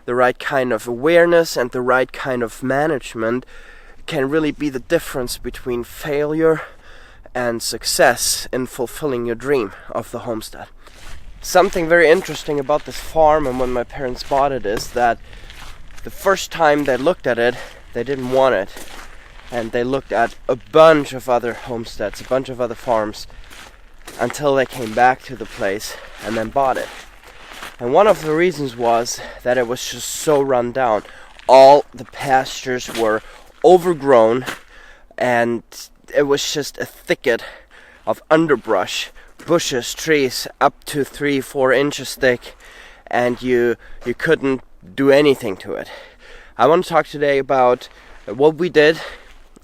the right kind of awareness and the right kind of management can really be the difference between failure and success in fulfilling your dream of the homestead. Something very interesting about this farm and when my parents bought it is that the first time they looked at it, they didn't want it. And they looked at a bunch of other homesteads, a bunch of other farms, until they came back to the place and then bought it. And one of the reasons was that it was just so run down. All the pastures were overgrown and it was just a thicket of underbrush, bushes, trees up to 3-4 inches thick, and you couldn't do anything to it. I want to talk today about what we did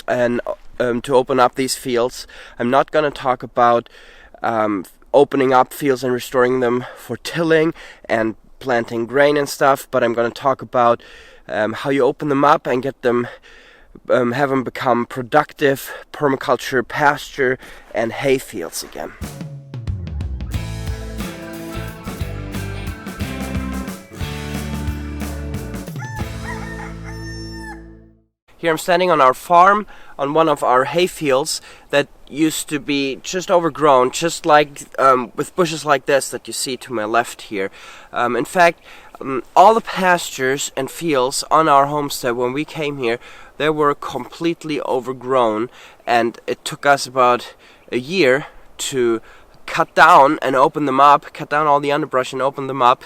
and to open up these fields. I'm not going to talk about opening up fields and restoring them for tilling and planting grain and stuff, but I'm going to talk about how you open them up and get them have them become productive permaculture, pasture and hay fields again. Here I'm standing on our farm on one of our hay fields that used to be just overgrown, just like with bushes like this that you see to my left here. In fact, all the pastures and fields on our homestead when we came here, they were completely overgrown, and it took us about a year to cut down and open them up, cut down all the underbrush and open them up.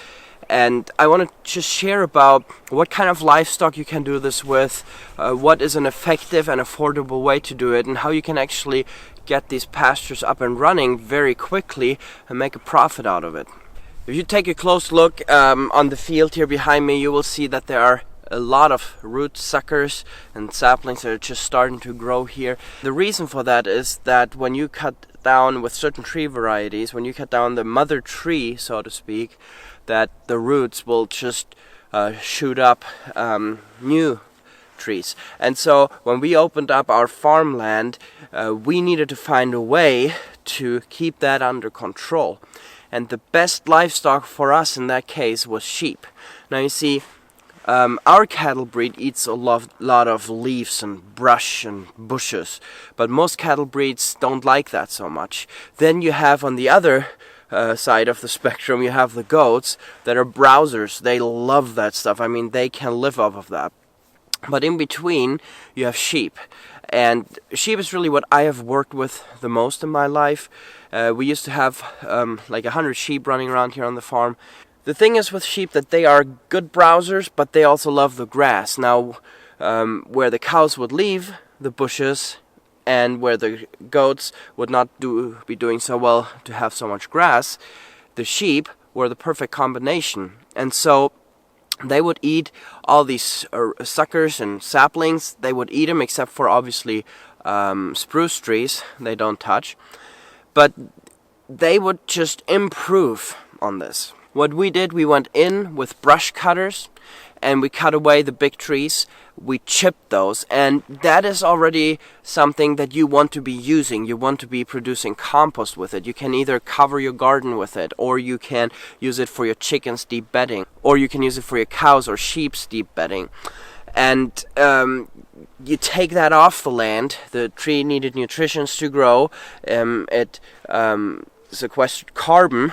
And I want to just share about what kind of livestock you can do this with, what is an effective and affordable way to do it, and how you can actually get these pastures up and running very quickly and make a profit out of it. If you take a close look on the field here behind me, you will see that there are a lot of root suckers and saplings that are just starting to grow here. The reason for that is that when you cut down with certain tree varieties, when you cut down the mother tree, so to speak, that the roots will just shoot up new trees. And so when we opened up our farmland, we needed to find a way to keep that under control. And the best livestock for us in that case was sheep. Now you see, our cattle breed eats a lot of leaves and brush and bushes, but most cattle breeds don't like that so much. Then you have on the other side of the spectrum, you have the goats that are browsers. They love that stuff. I mean, they can live off of that. But in between, you have sheep. And sheep is really what I have worked with the most in my life. We used to have like 100 sheep running around here on the farm. The thing is with sheep that they are good browsers, but they also love the grass. Now, where the cows would leave the bushes and where the goats would not be doing so well to have so much grass, the sheep were the perfect combination. And so they would eat all these suckers and saplings. They would eat them, except for obviously spruce trees they don't touch. But they would just improve on this. What we did, we went in with brush cutters and we cut away the big trees. We chipped those, and that is already something that you want to be using. You want to be producing compost with it. You can either cover your garden with it, or you can use it for your chickens' deep bedding, or you can use it for your cows or sheep's deep bedding. And you take that off the land. The tree needed nutrition to grow. It sequestered carbon,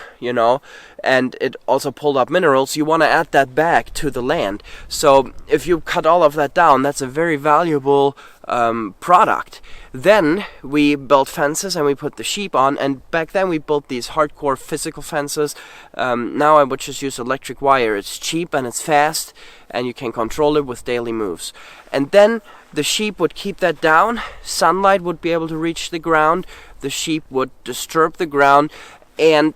and it also pulled up minerals. You want to add that back to the land. So if you cut all of that down, that's a very valuable product. Then we built fences and we put the sheep on, and back then we built these hardcore physical fences. Now I would just use electric wire. It's cheap and it's fast, and you can control it with daily moves. And then the sheep would keep that down. Sunlight would be able to reach the ground. The sheep would disturb the ground, and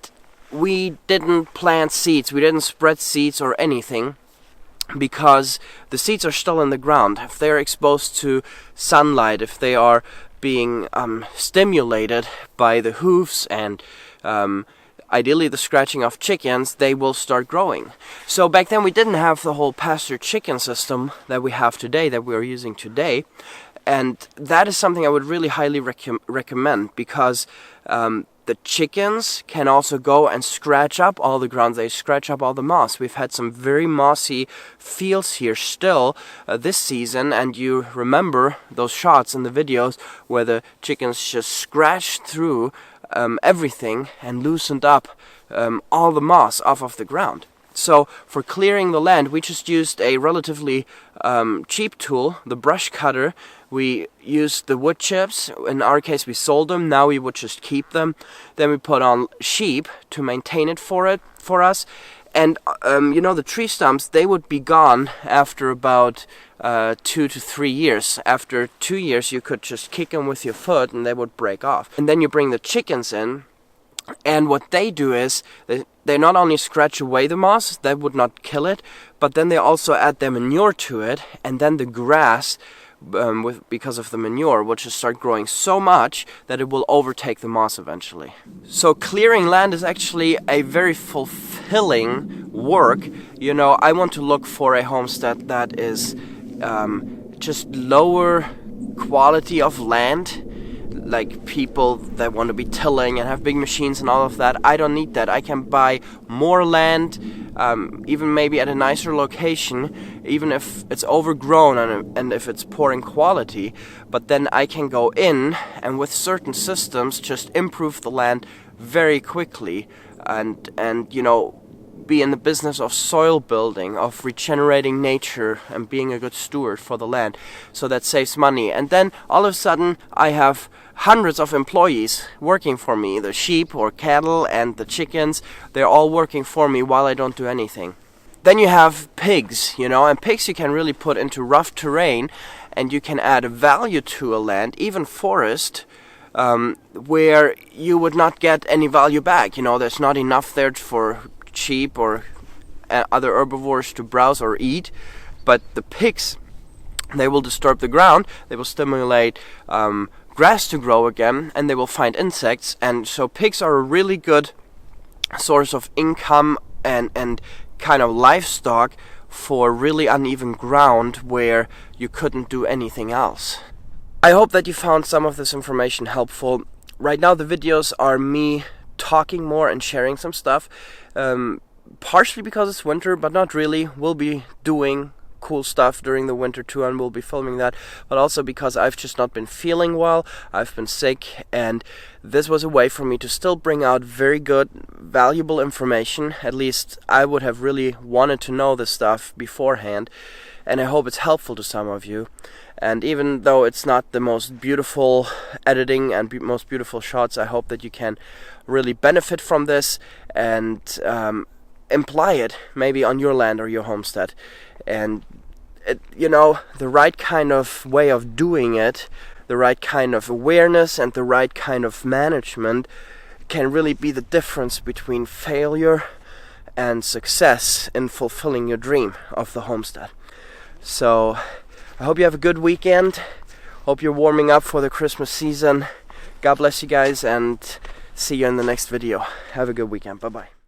we didn't plant seeds. We didn't spread seeds or anything, because the seeds are still in the ground. If they're exposed to sunlight, if they are being stimulated by the hooves and ideally the scratching of chickens, they will start growing. So back then we didn't have the whole pasture chicken system that we have today, that we are using today. And that is something I would really highly recommend, because the chickens can also go and scratch up all the ground. They scratch up all the moss. We've had some very mossy fields here still this season, and you remember those shots in the videos where the chickens just scratched through everything and loosened up all the moss off of the ground. So for clearing the land, we just used a relatively cheap tool, the brush cutter. We used the wood chips. In our case, we sold them. Now we would just keep them. Then we put on sheep to maintain it for us. And you know, the tree stumps, they would be gone after about 2 to 3 years. After 2 years, you could just kick them with your foot and they would break off. And then you bring the chickens in, and what they do is they not only scratch away the moss, that would not kill it, but then they also add their manure to it, and then the grass, because of the manure, will just start growing so much that it will overtake the moss eventually. So clearing land is actually a very fulfilling work. You know, I want to look for a homestead that is just lower quality of land, like people that want to be tilling and have big machines and all of that. I don't need that. I can buy more land, even maybe at a nicer location, even if it's overgrown and if it's poor in quality. But then I can go in and with certain systems just improve the land very quickly and you know, be in the business of soil building, of regenerating nature and being a good steward for the land. So that saves money. And then all of a sudden I have hundreds of employees working for me. The sheep or cattle and the chickens, they're all working for me while I don't do anything. Then you have pigs, you know, and pigs you can really put into rough terrain and you can add a value to a land, even forest, where you would not get any value back. You know, there's not enough there for sheep or other herbivores to browse or eat, but the pigs, they will disturb the ground, they will stimulate grass to grow again, and they will find insects. And so pigs are a really good source of income and kind of livestock for really uneven ground where you couldn't do anything else. I hope that you found some of this information helpful. Right now the videos are me talking more and sharing some stuff, partially because it's winter, but not really. We'll be doing cool stuff during the winter too, and we'll be filming that, but also because I've just not been feeling well. I've been sick, and this was a way for me to still bring out very good, valuable information. At least I would have really wanted to know this stuff beforehand, and I hope it's helpful to some of you. And even though it's not the most beautiful editing and most beautiful shots, I hope that you can really benefit from this and imply it maybe on your land or your homestead. And you know, the right kind of way of doing it, the right kind of awareness and the right kind of management can really be the difference between failure and success in fulfilling your dream of the homestead. So I hope you have a good weekend. Hope you're warming up for the Christmas season. God bless you guys, and see you in the next video. Have a good weekend. Bye-bye.